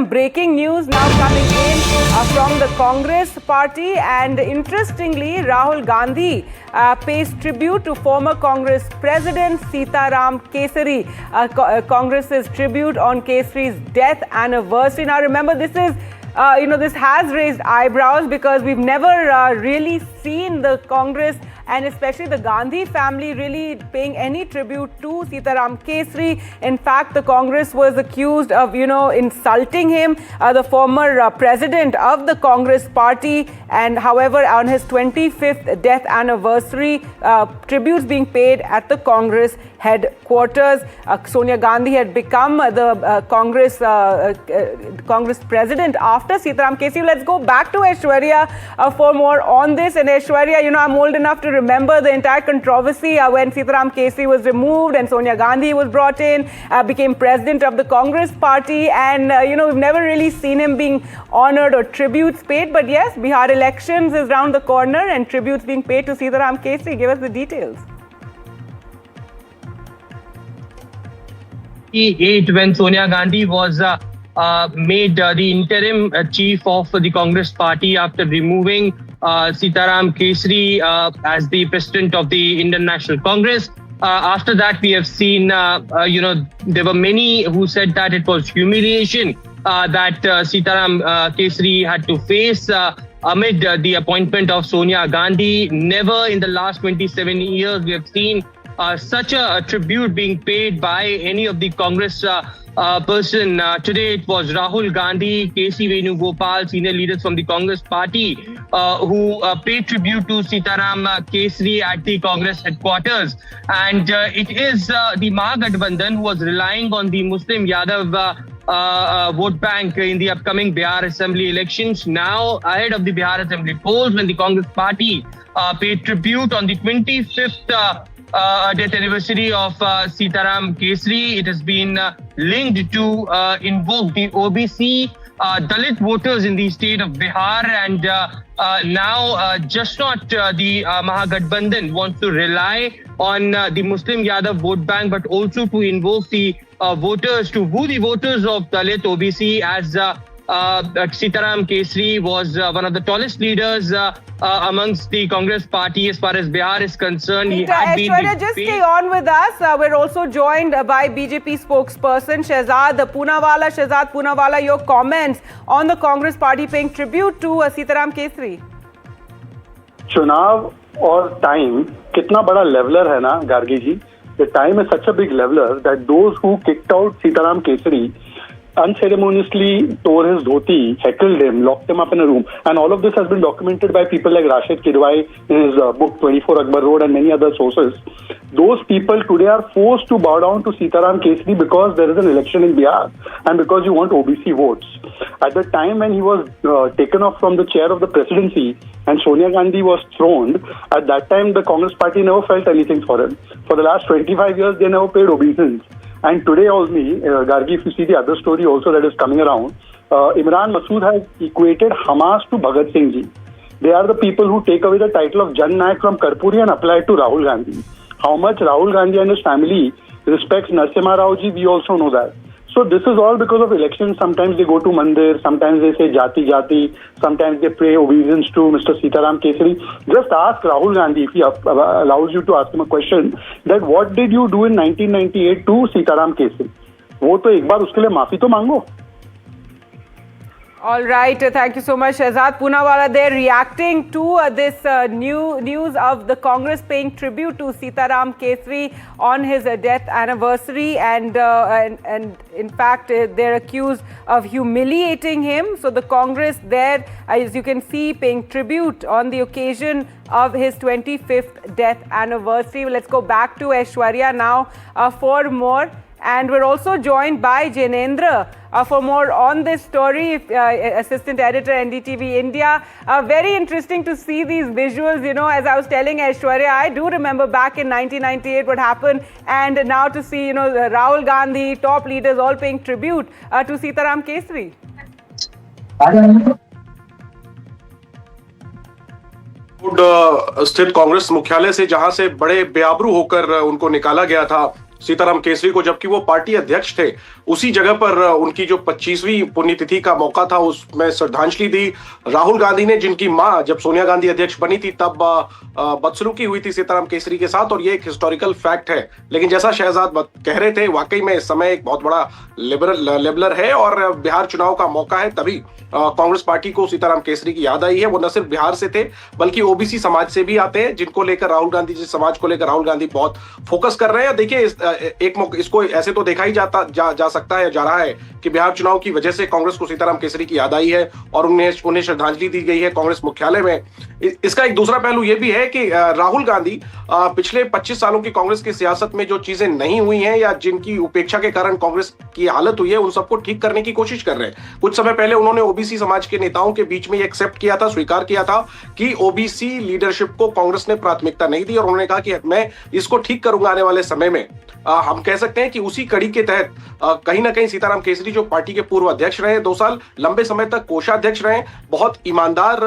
Breaking news now coming in from the Congress party, and interestingly, Rahul Gandhi pays tribute to former Congress President Sitaram Kesari. Congress's tribute on Kesari's death anniversary. Now, remember, this is this has raised eyebrows because we've never really seen the Congress and especially the Gandhi family really paying any tribute to Sitaram Kesari. In fact, the Congress was accused of, insulting him, the former president of the Congress party. And however, on his 25th death anniversary, tributes being paid at the Congress headquarters. Sonia Gandhi had become the Congress president after Sitaram Kesari. Let's go back to Aishwarya for more on this. And Aishwarya, I'm old enough to remember the entire controversy when Sitaram Kesari was removed and Sonia Gandhi was brought in, became president of the Congress party. And, we've never really seen him being honored or tributes paid. But yes, Bihar elections is round the corner and tributes being paid to Sitaram Kesari. Give us the details. When Sonia Gandhi was made the interim chief of the Congress party after removing Sitaram Kesari as the president of the Indian National Congress. After that, we have seen, there were many who said that it was humiliation that Sitaram Kesari had to face amid the appointment of Sonia Gandhi. Never in the last 27 years we have seen such a tribute being paid by any of the Congress person. Today it was Rahul Gandhi, K.C. Venugopal, senior leaders from the Congress party who paid tribute to Sitaram Kesari at the Congress headquarters. And it is the Mahagathbandhan who was relying on the Muslim Yadav vote bank in the upcoming Bihar Assembly elections. Now, ahead of the Bihar Assembly polls, when the Congress party paid tribute on the 25th death anniversary of Sitaram Kesari, it has been linked to invoke the OBC Dalit voters in the state of Bihar. And now just not the Mahagathbandhan wants to rely on the Muslim Yadav vote bank, but also to invoke the voters, to woo the voters of Dalit OBC, as Sitaram Kesari was one of the tallest leaders amongst the Congress party as far as Bihar is concerned. He had Aishwarya, just stay on with us. We're also joined by BJP spokesperson Shehzad Poonawalla. Shehzad Poonawalla, your comments on the Congress party paying tribute to Sitaram Kesari. चुनाव और time कितना बड़ा leveller है ना गार्गी जी. The time is such a big leveler that those who kicked out Sitaram Kesari unceremoniously tore his dhoti, heckled him, locked him up in a room. And all of this has been documented by people like Rashid Kidwai in his book 24 Akbar Road and many other sources. Those people today are forced to bow down to Sitaram Kesari because there is an election in Bihar and because you want OBC votes. At the time when he was taken off from the chair of the presidency and Sonia Gandhi was throned, at that time the Congress party never felt anything for him. For the last 25 years, they never paid obeisance. And today only, Gargi, if you see the other story also that is coming around, Imran Masood has equated Hamas to Bhagat Singh ji. They are the people who take away the title of Jan Nayak from Karpuri and apply it to Rahul Gandhi. How much Rahul Gandhi and his family respects Narasimha Rao ji, we also know that. So this is all because of elections. Sometimes they go to Mandir, sometimes they say Jati Jati, sometimes they pay obeisance to Mr. Sitaram Kesari. Just ask Rahul Gandhi, if he allows you to ask him a question, that what did you do in 1998 to Sitaram Kesari? वो तो एक बार उसके लिए माफी तो मांगो. All right, thank you so much, Shehzad Poonawalla. They're reacting to this new news of the Congress paying tribute to Sitaram Kesari on his death anniversary, and in fact, they're accused of humiliating him. So the Congress there, as you can see, paying tribute on the occasion of his 25th death anniversary. Let's go back to Aishwarya now for more. And we're also joined by Jainendra for more on this story, assistant editor, NDTV India. Very interesting to see these visuals. As I was telling Aishwarya, I do remember back in 1998 what happened, and now to see, Rahul Gandhi, top leaders all paying tribute to Sitaram Kesari. स्थित कांग्रेस मुख्यालय से, जहां से बड़े बेआबरू होकर उनको निकाला गया था सीताराम केसरी को, जबकि वो पार्टी अध्यक्ष थे। उसी जगह पर उनकी जो 25वीं पुण्यतिथि का मौका था, उसमें श्रद्धांजलि दी। राहुल गांधी ने, जिनकी मां जब सोनिया गांधी अध्यक्ष बनी थी तब बदसलूकी हुई थी सीताराम केसरी के साथ, और ये एक हिस्टोरिकल फैक्ट है। लेकिन जैसा शहजाद कह रहे थे, वाकई में इस समय एक बहुत बड़ा लेबलर है और बिहार चुनाव का मौका है, तभी कांग्रेस पार्टी को सीताराम केसरी की याद आई है। वो न सिर्फ बिहार से थे बल्कि ओबीसी समाज से भी आते हैं, जिनको लेकर राहुल गांधी, जिस समाज को लेकर राहुल गांधी बहुत फोकस कर रहे हैं। देखिए, इसको ऐसे तो देखा ही जा सकता है, जा रहा है कि बिहार चुनाव की वजह से कांग्रेस को सीताराम केसरी की याद आई है और उन्हें श्रद्धांजलि दी गई है कांग्रेस मुख्यालय में। इसका एक दूसरा पहलू यह भी है कि राहुल गांधी पिछले 25 सालों की कांग्रेस की सियासत में जो चीजें नहीं हुई हैं या जिनकी उपेक्षा के कारण कांग्रेस की हालत हुई है, उन सबको ठीक करने की कोशिश कर रहे हैं। कुछ समय पहले उन्होंने ओबीसी समाज के नेताओं के बीच में एक्सेप्ट किया था, स्वीकार किया था कि ओबीसी लीडरशिप को कांग्रेस ने प्राथमिकता नहीं दी, और उन्होंने कहा कि मैं इसको ठीक करूंगा आने वाले समय में। हम कह सकते हैं कि उसी कड़ी के तहत कहीं ना कहीं सीताराम केसरी, जो पार्टी के पूर्व अध्यक्ष रहे 2 साल, लंबे समय तक कोषाध्यक्ष रहे, बहुत ईमानदार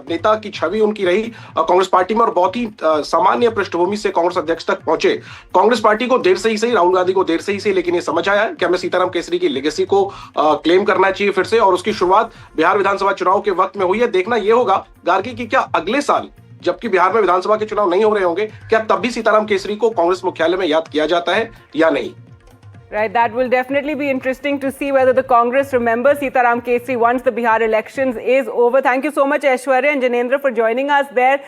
नेता की छवि उनकी रही कांग्रेस पार्टी में, और बहुत ही सामान्य पृष्ठभूमि से कांग्रेस अध्यक्ष तक पहुंचे। कांग्रेस पार्टी को देर से ही सही, राहुल गांधी को देर से ही सही, लेकिन ये समझ आया कि हमें सीताराम केसरी की लेगेसी को क्लेम करना चाहिए फिर से, और उसकी शुरुआत बिहार विधानसभा चुनाव के वक्त में हुई है। देखना यह होगा गार्गी की क्या अगले साल, जबकि बिहार में विधानसभा के चुनाव नहीं हो रहे होंगे, क्या तब भी सीताराम केसरी को कांग्रेस मुख्यालय में याद किया जाता है या नहीं? Right, that will definitely be interesting to see whether the Congress remembers Sitaram Kesri once the Bihar elections is over. Thank you so much, Aishwarya and Janendra, for joining us there.